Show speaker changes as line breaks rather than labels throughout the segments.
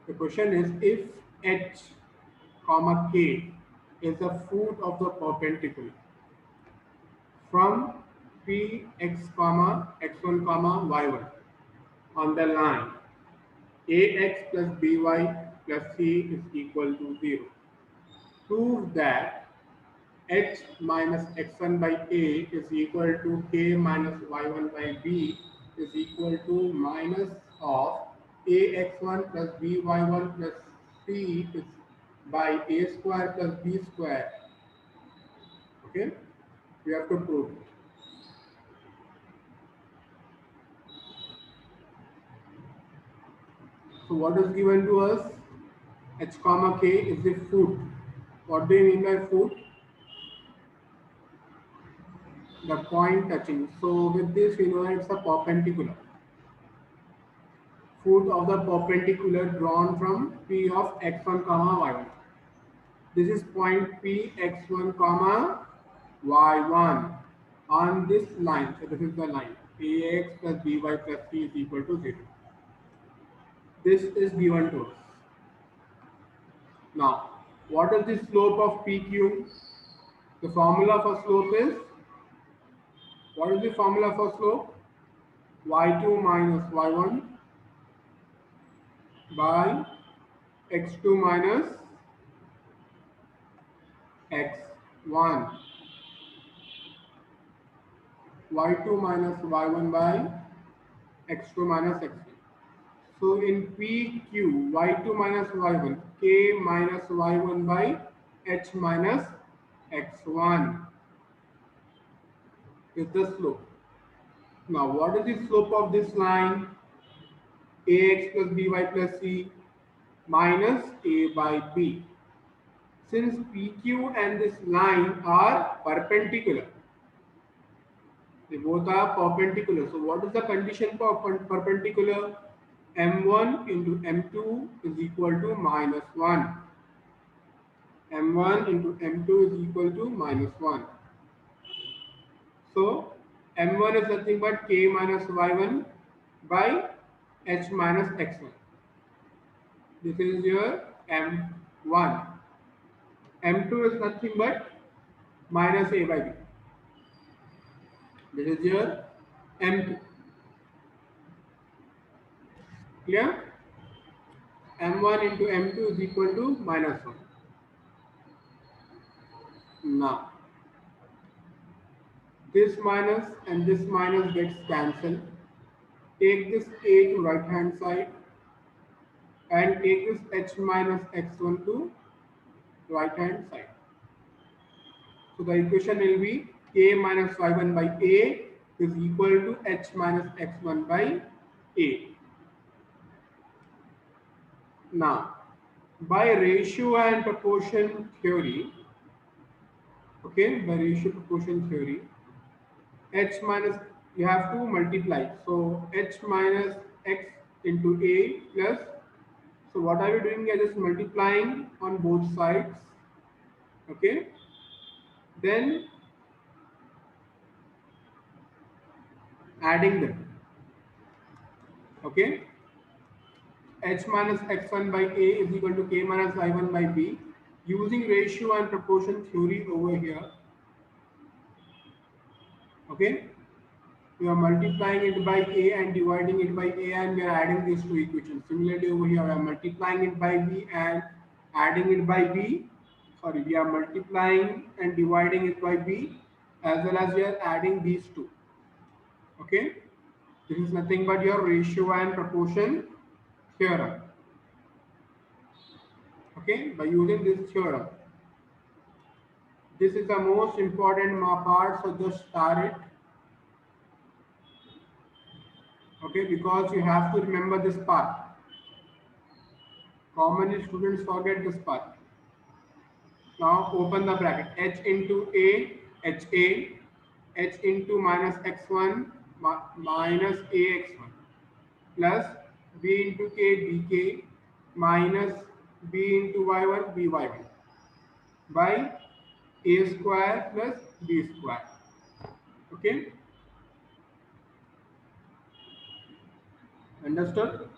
The question is if h comma k is the foot of the perpendicular from Px comma x1 comma y1 on the line ax plus by plus c is equal to 0. Prove that h minus x1 by a is equal to k minus y1 by b is equal to minus of ax1 plus by1 plus c is by a square plus b square. Okay, we have to prove it. So what is given to us? H comma k is the foot. What do you mean by foot? The point touching. So with this we know it's a perpendicular. Foot of the perpendicular drawn from P of x1 comma y1. This is point P x1 comma y1 on this line. So this is the line. Ax plus by plus c is equal to 0. This is given to us. Now, what is the slope of PQ? The formula for slope is, what is the formula for slope? Y2 minus y1 by x2 minus x1. Y2 minus y1 by x2 minus x3. So in PQ, y2 minus y1, k minus y1 by h minus x1 is the slope. Now what is the slope of this line? Ax plus by plus c minus a by b. Since PQ and this line are perpendicular, they both are perpendicular. So what is the condition for perpendicular? M1 into M2 is equal to minus 1. M1 into M2 is equal to minus 1. So M1 is nothing but K minus Y1 by H minus X1. This is your M1. M2 is nothing but minus A by B. This is your M2. Clear? M1 into M2 is equal to minus 1. Now, this minus and this minus gets cancelled. Take this A to right hand side and take this H minus X1 to right hand side. So the equation will be K minus Y1 by A is equal to H minus X1 by A. Now, by ratio and proportion theory, okay, by ratio proportion theory, H minus, you have to multiply. So H minus X into A plus, so what are we doing? We are just multiplying on both sides, okay, then adding them, okay. H minus x1 by a is equal to k minus I1 by b. Using ratio and proportion theory over here, okay, we are multiplying it by a and dividing it by a, and we are adding these two equations. Similarly over here, we are multiplying it by b and adding it by b. Sorry, we are multiplying and dividing it by b, as well as we are adding these two. Okay, this is nothing but your ratio and proportion theorem. Okay, by using this theorem, this is the most important part, so just start it. Okay, because you have to remember this part. Commonly students forget this part. Now open the bracket. H into a, h a, h into minus x1 minus ax1 plus b into k bk minus b into y1 by1 by a square plus b square. Okay, understood?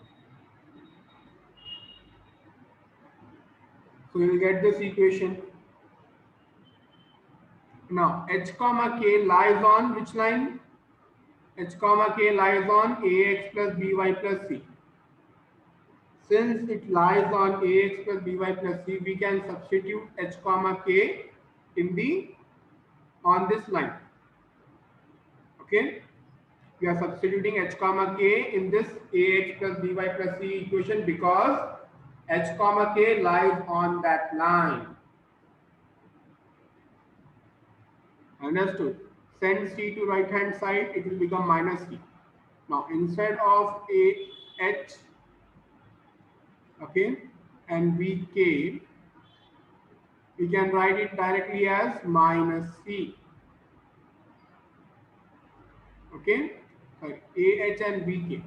So you will get this equation. Now h comma k lies on which line? H comma k lies on ax plus by plus c. Since it lies on ax plus by plus c, we can substitute h comma k in the on this line. Okay, we are substituting h comma k in this ax plus by plus c equation because h comma k lies on that line. Understood? Send c to right hand side, it will become minus c. Now instead of a h, okay, and vk, we can write it directly as minus c. Okay, sorry, ah and vk.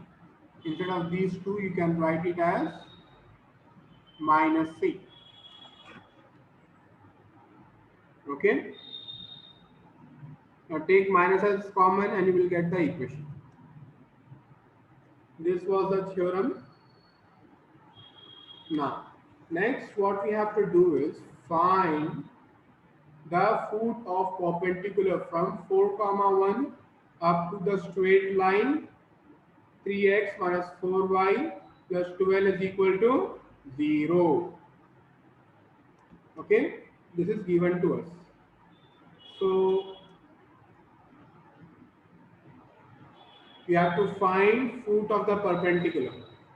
Instead of these two, you can write it as minus c. Okay, now take minus as common and you will get the equation. This was the theorem. Now next what we have to do is find the foot of perpendicular from 4 comma 1 up to the straight line 3x minus 4y plus 12 is equal to 0. Okay, this is given to us. So we have to find foot of the perpendicular.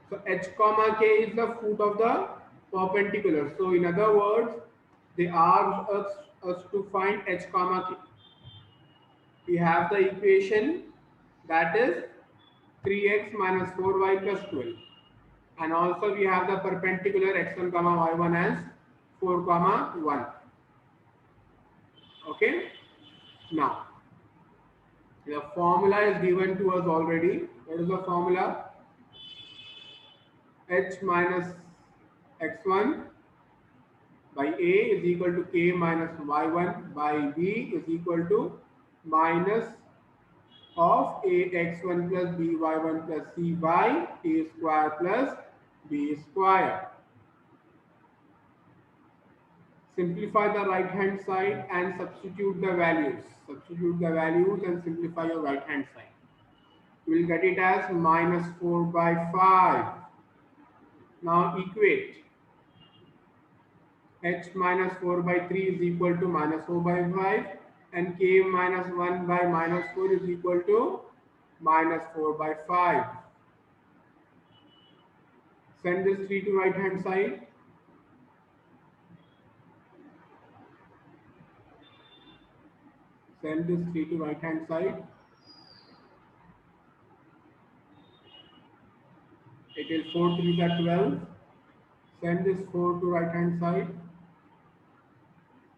So h comma k is the foot of the perpendicular. So in other words, they asked us to find h comma k. We have the equation that is 3x minus 4y plus 12. And also we have the perpendicular x1 comma y1 as 4 comma 1. Okay. Now the formula is given to us already. What is the formula? H minus x1 by a is equal to k minus y1 by b is equal to minus of ax1 plus by1 plus c by a square plus b square. Simplify the right hand side and substitute the values. Substitute the values and simplify your right hand side. You will get it as minus 4 by 5. Now equate. H minus 4 by 3 is equal to minus 4 by 5 and k minus 1 by minus 4 is equal to minus 4 by 5. Send this 3 to right hand side. Send this 3 to right hand side. It is 4 3s are 12. Send this 4 to right hand side.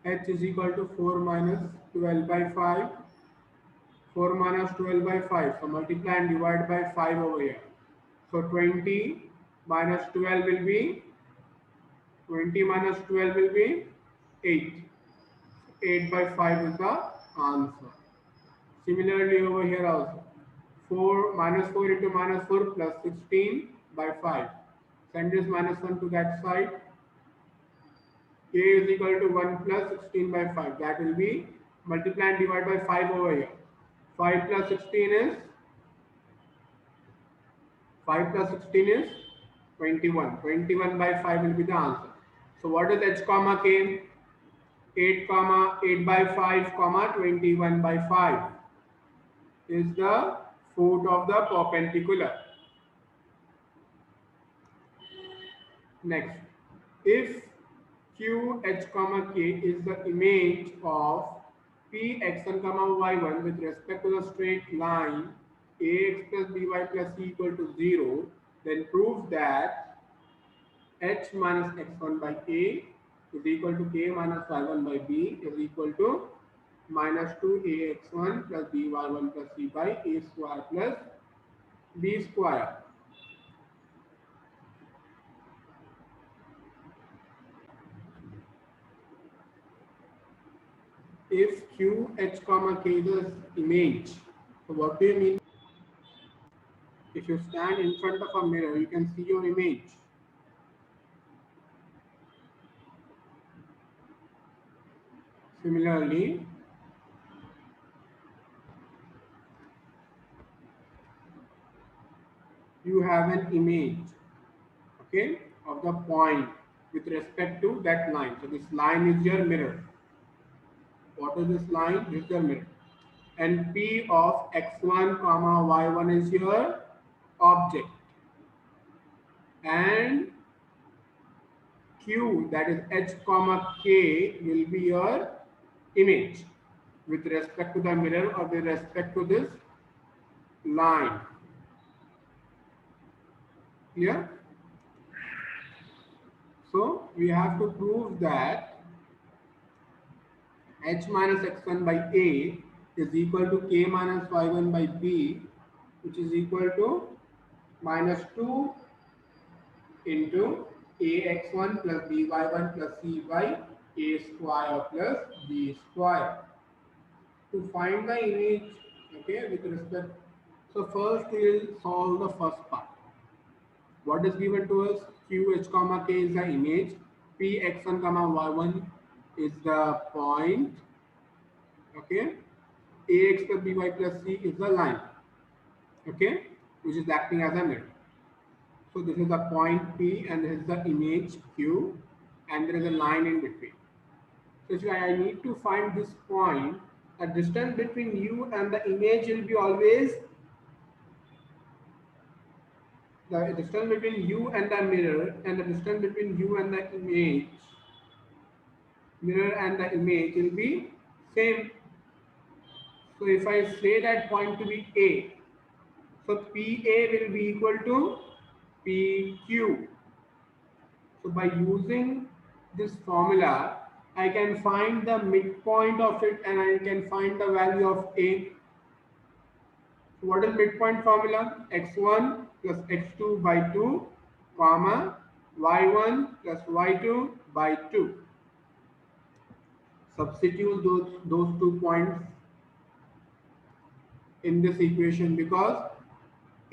H is equal to 4 minus 12 by 5. 4 minus 12 by 5. So multiply and divide by 5 over here. So 20 minus 12 will be 20 minus 12 will be 8. 8 by 5 is the answer. Similarly over here also. 4 minus 4 into minus 4 plus 16 by 5. Send this minus 1 to that side. K is equal to 1 plus 16 by 5. That will be multiply and divide by 5 over here. 5 plus 16 is 21. 21 by 5 will be the answer. So what is h comma k? 8 comma 8 by 5 comma 21 by 5 is the foot of the perpendicular. Next, if q h comma k is the image of p x1 comma y1 with respect to the straight line ax plus by plus c equal to 0, then prove that h minus x1 by a is equal to k minus y1 by b is equal to minus 2ax1 plus by1 plus c by a square plus b square. If q h comma k is the image, so what do you mean? If you stand in front of a mirror, you can see your image. Similarly, you have an image, okay, of the point with respect to that line. So this line is your mirror. What is this line? This is your mirror. And P of x1 comma y1 is your object, and Q, that is h comma k, will be your image with respect to the mirror or with respect to this line. Clear? So we have to prove that h minus x1 by a is equal to k minus y1 by b, which is equal to minus 2 into ax1 plus by1 plus c by a square plus b square. To find the image, okay, with respect, so first we will solve the first part. What is given to us? Q h comma k is the image, p x1 comma y1 is the point, okay, ax plus by plus c is the line, okay, which is acting as a mirror. So this is the point P and this is the image Q, and there is a line in between. So if I need to find this point, the distance between you and the image will be always the distance between you and the mirror, and the distance between you and the image, mirror and the image will be same. So if I say that point to be A, so PA will be equal to PQ. So by using this formula, I can find the midpoint of it and I can find the value of A. So what is midpoint formula? X1 plus X2 by 2, comma, Y1 plus Y2 by 2. Substitute those 2 points in this equation because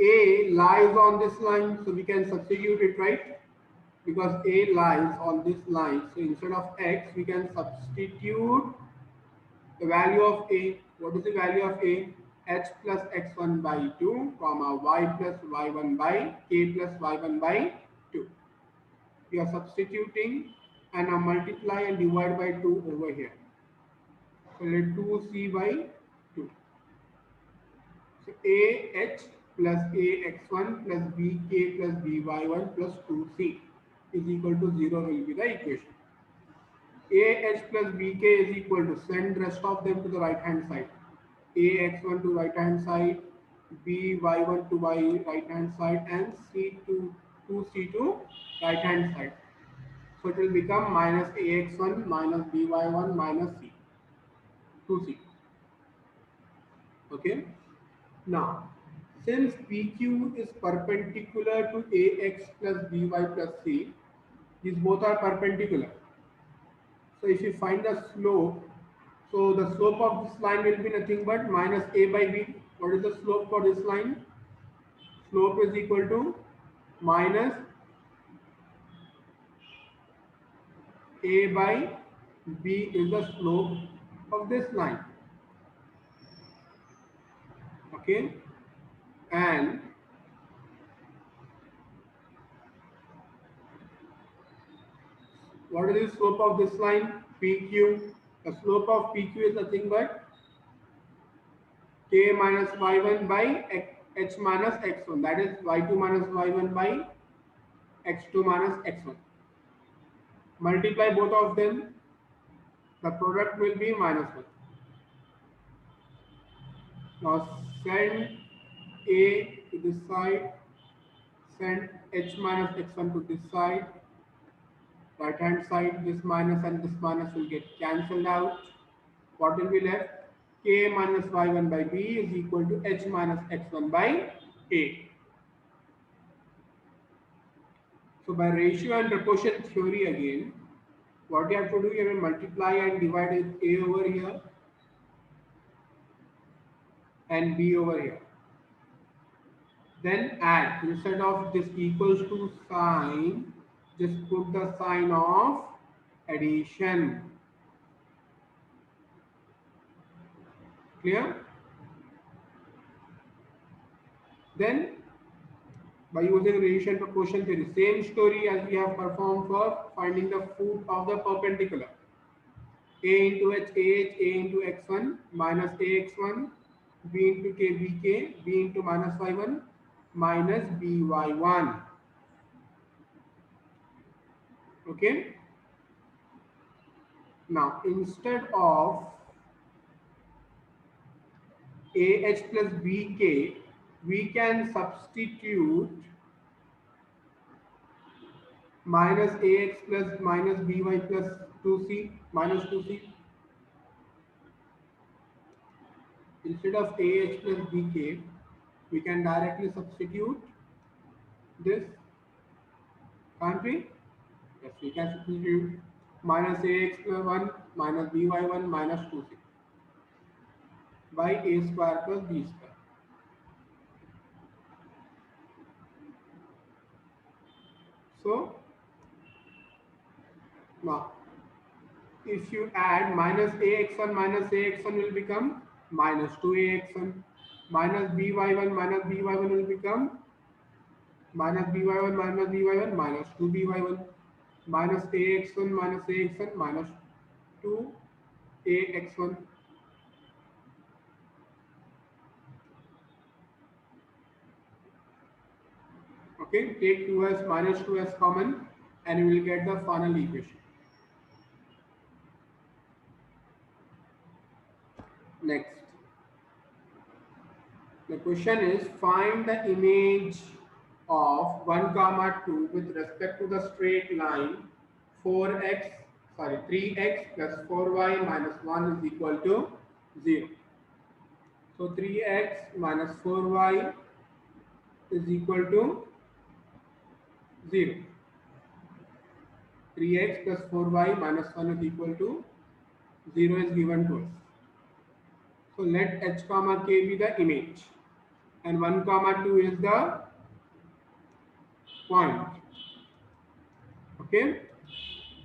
A lies on this line, so we can substitute it, right? Because A lies on this line, so instead of X, we can substitute the value of A. What is the value of A? H plus x1 by 2, comma, y plus y1 by k plus y1 by 2. We are substituting and now multiply and divide by 2 over here. So let 2c by 2. So AH plus AX1 plus BK plus BY1 plus 2C is equal to 0 will be the equation. AH plus BK is equal to, send rest of them to the right hand side. AX1 to right hand side, BY1 to right hand side, and C to 2C to right hand side. So it will become minus AX1 minus BY1 minus C, 2C. Okay. Now, since PQ is perpendicular to AX plus BY plus C, these both are perpendicular. So if you find the slope, so the slope of this line will be nothing but minus A by B. What is the slope for this line? Slope is equal to minus A by B is the slope of this line. Okay. And what is the slope of this line? PQ. The slope of PQ is nothing but K minus Y1 by H minus X1. That is Y2 minus Y1 by X2 minus X1. Multiply both of them. The product will be minus 1. Now send A to this side. Send H minus X1 to this side. Right hand side, this minus and this minus will get cancelled out. What will be left? K minus y1 by b is equal to h minus x1 by a. So by ratio and proportion theory again, what you have to do, you will multiply and divide a over here and b over here. Then add, instead of this equals to sign, just put the sign of addition. Clear? Then by using relation to quotient theory, same story as we have performed for finding the foot of the perpendicular. A into h, a into x1 minus ax1, b into k, bk, b into minus y1 minus by1. Okay. Now instead of ah plus bk, we can substitute minus ax plus minus by plus 2c minus 2c. Instead of ah plus bk, we can directly substitute this, can't we? Yes, we can substitute minus ax plus 1 minus by1 minus 2c by a square plus b square. So now if you add minus ax1 will become minus 2ax1, minus by1 will become minus by1 minus 2by1, minus ax1 minus 2ax1. Okay, take 2s minus 2s common and you will get the final equation. Next, the question is find the image of 1 comma 2 with respect to the straight line 3x plus 4y minus 1 is equal to 0. So 3x minus 4y is equal to 0. 3x plus 4y minus 1 is equal to 0 is given to us. So let h comma k be the image and 1 comma 2 is the point. Okay,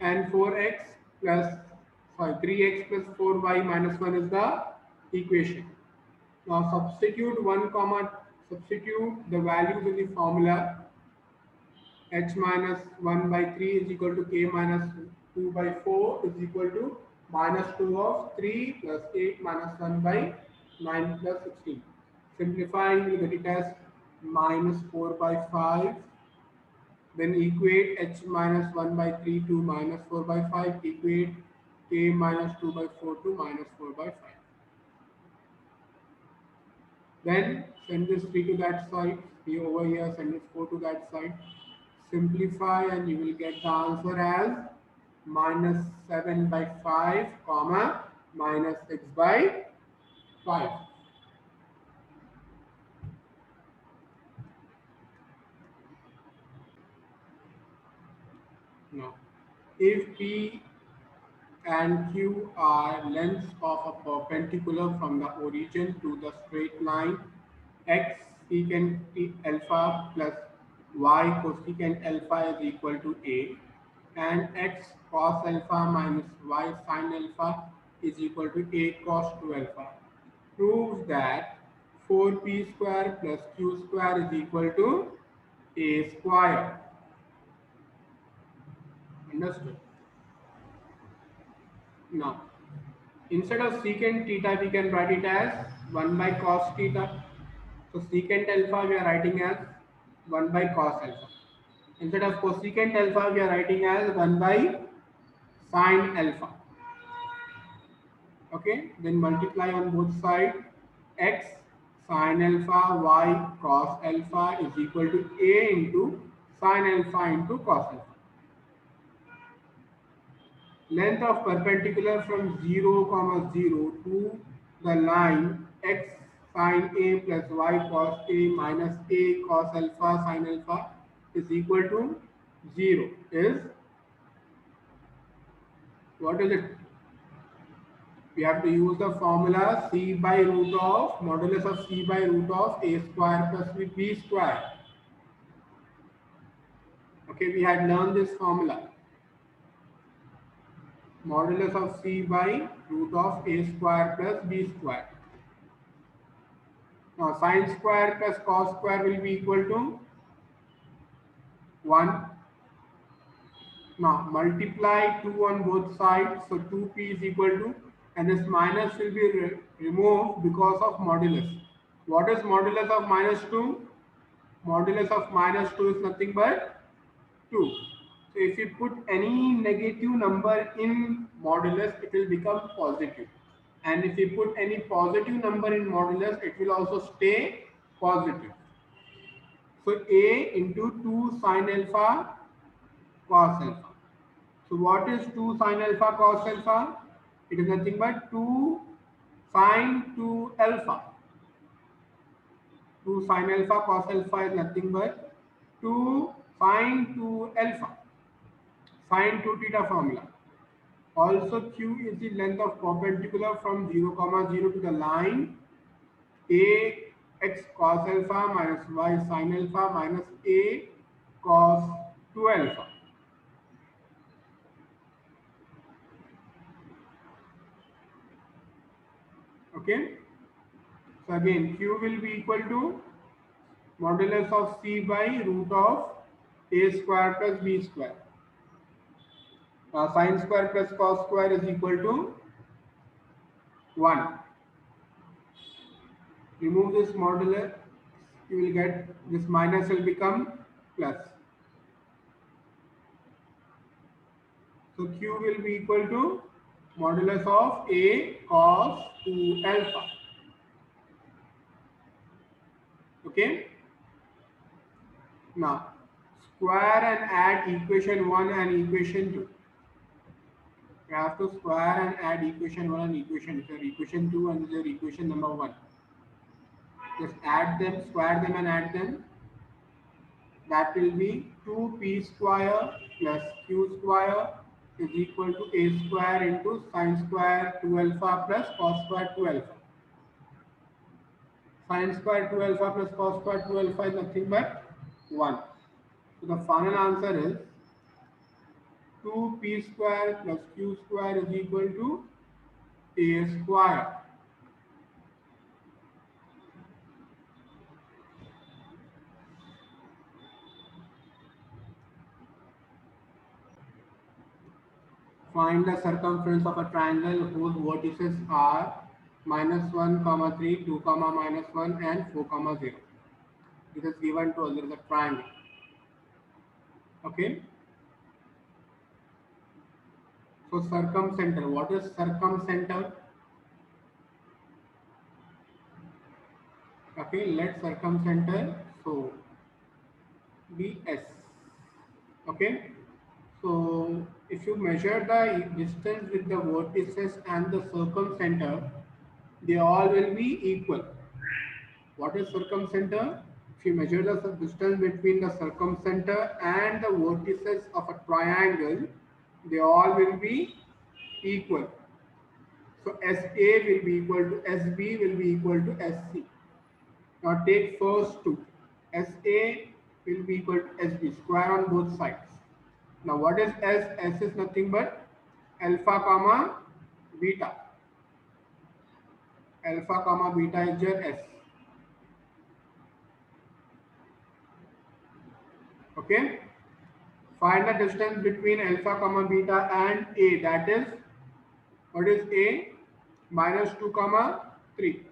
and 3x plus 4y minus 1 is the equation. Now substitute the values in the formula. H minus 1 by 3 is equal to k minus 2 by 4 is equal to minus 2 of 3 plus 8 minus 1 by 9 plus 16. Simplifying, we get it as minus 4 by 5. Then equate h minus 1 by 3 to minus 4 by 5. Equate k minus 2 by 4 to minus 4 by 5. Then send this 3 to that side. Here over here, send this 4 to that side. Simplify and you will get the answer as minus 7 by 5 comma minus 6 by 5. Now, if P and Q are lengths of a perpendicular from the origin to the straight line x secant alpha plus y cosecant alpha is equal to a, and x cos alpha minus y sin alpha is equal to a cos 2 alpha, proves that 4p square plus q square is equal to a square. Understood? Now, instead of secant theta, we can write it as 1 by cos theta. So secant alpha we are writing as 1 by cos alpha. Instead of cosecant alpha, we are writing as 1 by sin alpha. Okay, then multiply on both sides. X sin alpha y cos alpha is equal to a into sin alpha into cos alpha. Length of perpendicular from 0, 0 to the line x sin a plus y cos a minus a cos alpha sin alpha is equal to 0 is, what is it? We have to use the formula c by root of modulus of c by root of a square plus b square. Okay, we had learned this formula. Modulus of c by root of a square plus b square. Now sine square plus cos square will be equal to 1. Now multiply 2 on both sides, so 2p is equal to, and this minus will be removed because of modulus. What is modulus of minus 2? Modulus of minus 2 is nothing but 2. So if you put any negative number in modulus, it will become positive. And if you put any positive number in modulus, it will also stay positive. So a into 2 sine alpha cos alpha. So what is 2 sine alpha cos alpha? It is nothing but 2 sine 2 alpha. 2 sine alpha cos alpha is nothing but 2 sine 2 alpha. Sine 2 theta formula. Also q is the length of perpendicular from 0 comma 0 to the line a x cos alpha minus y sine alpha minus a cos 2 alpha. Okay. So again q will be equal to modulus of c by root of a square plus b square. Sine square plus cos square is equal to 1. Remove this modulus, you will get this minus will become plus. So q will be equal to modulus of a cos 2 alpha. Okay. Now square and add equation 1 and equation 2. You have to square and add equation 1 and equation 2. Equation 2 and this is equation number 1. Just add them, square them and add them. That will be 2p square plus q square is equal to a square into sine square 2 alpha plus cos square 2 alpha. Sine square 2 alpha plus cos square 2 alpha is nothing but 1. So the final answer is 2p square plus q square is equal to a square. Find the circumference of a triangle whose vertices are -1, 3, 2, -1 and 4, 0. It is given to us. There is a triangle. Okay. So circumcenter. What is circumcenter? Okay. Let circumcenter so be S. Okay. So if you measure the distance with the vertices and the circumcenter, they all will be equal. What is circumcenter? If you measure the distance between the circumcenter and the vertices of a triangle, they all will be equal. So SA will be equal to SB will be equal to SC. Now take first two. SA will be equal to SB, square on both sides. Now what is S? S is nothing but alpha comma beta. Alpha comma beta is your S. Okay. Find the distance between alpha comma beta and A. That is, what is A? -2 comma 3.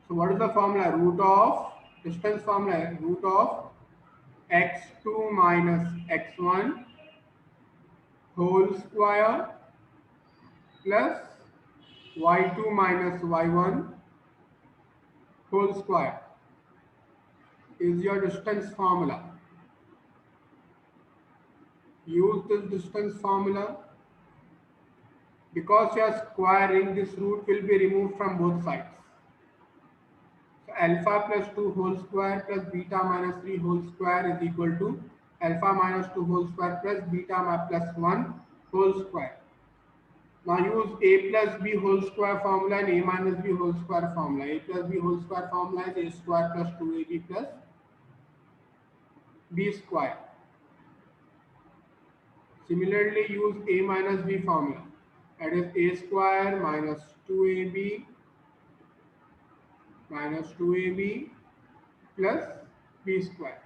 So what is the formula? Root of distance formula. Root of x2 minus x1 whole square plus y2 minus y1 whole square is your distance formula. Use this distance formula. Because you are squaring, this root will be removed from both sides. So alpha plus 2 whole square plus beta minus 3 whole square is equal to alpha minus 2 whole square plus beta plus 1 whole square. Now use a plus b whole square formula and a minus b whole square formula. A plus b whole square formula is a square plus 2ab plus b square. Similarly use a minus b formula. That is a square minus 2ab plus b square.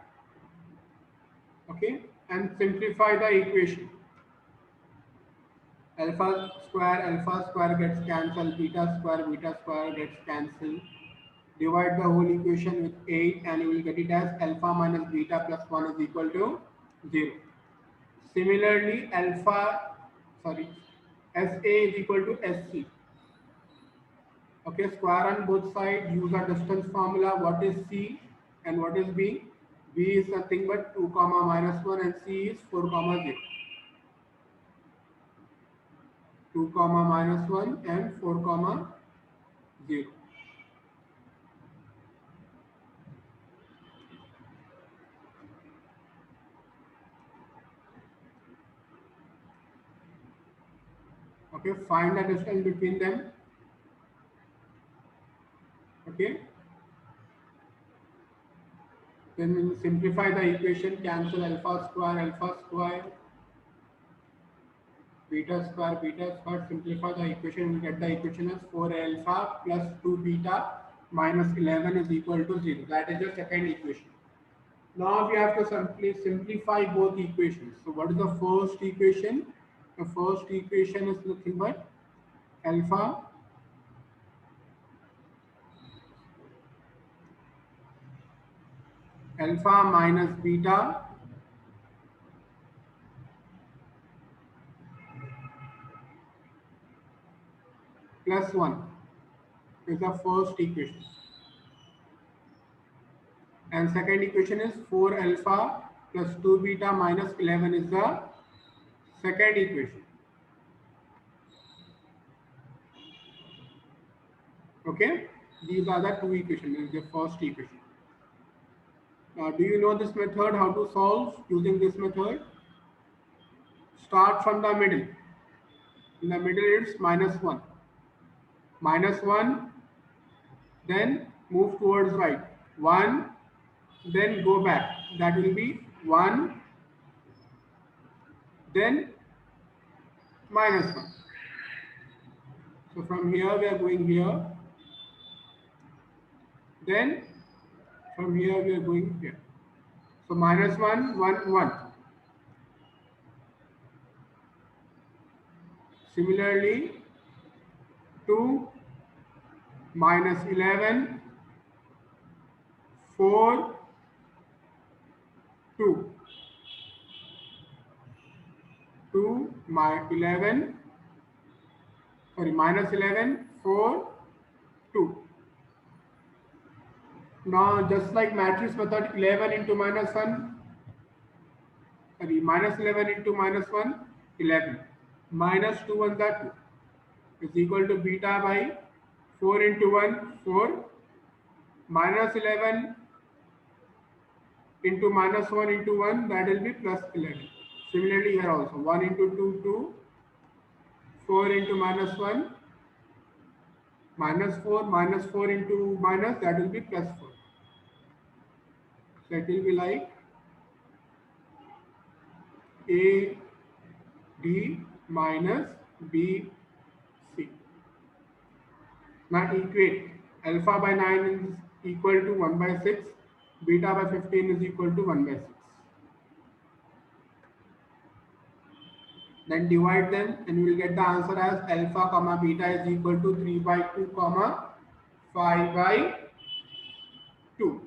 Okay, and simplify the equation. Alpha square gets cancelled, beta square gets cancelled. Divide the whole equation with 8 and you will get it as alpha minus beta plus 1 is equal to 0. Similarly, SA is equal to SC. Okay, square on both sides, use a distance formula. What is C and what is B? B is nothing but 2 comma minus 1 and C is 4 comma 0. 2 comma minus 1 and 4 comma 0. Okay, find the distance between them. Okay, then we will simplify the equation, cancel alpha square, beta square, simplify the equation, we get the equation as 4 alpha plus 2 beta minus 11 is equal to 0. That is the second equation. Now we have to simply simplify both equations. So what is the first equation? The first equation is nothing but alpha minus beta plus 1 is the first equation. And second equation is 4 alpha plus 2 beta minus 11 is the second equation. Okay, these are the two equations. This is the first equation. Now, do you know this method, how to solve using this method? Start from the middle. In the middle it's minus 1. Minus 1, then move towards right. 1, then go back. That will be 1, then minus 1. So from here we are going here. Then from here we are going here. So minus 1, 1, 1. Similarly, 2 minus 11, 4, 2. 2 minus 11, minus 11, 4, 2. Now just like matrix method, 11 into minus 1, minus 11 into minus 1, 11. Minus 2 1 that 2 is equal to beta by 4 into 1, 4. Minus 11 into minus 1 into 1, that will be plus 11. Similarly here also, 1 into 2, 2. 4 into minus 1, minus 4, minus 4 into minus, that will be plus 4. So it will be like A D minus B C. Now equate alpha by 9 is equal to 1 by 6, beta by 15 is equal to 1 by 6. Then divide them and you will get the answer as alpha comma beta is equal to 3 by 2 comma 5 by 2.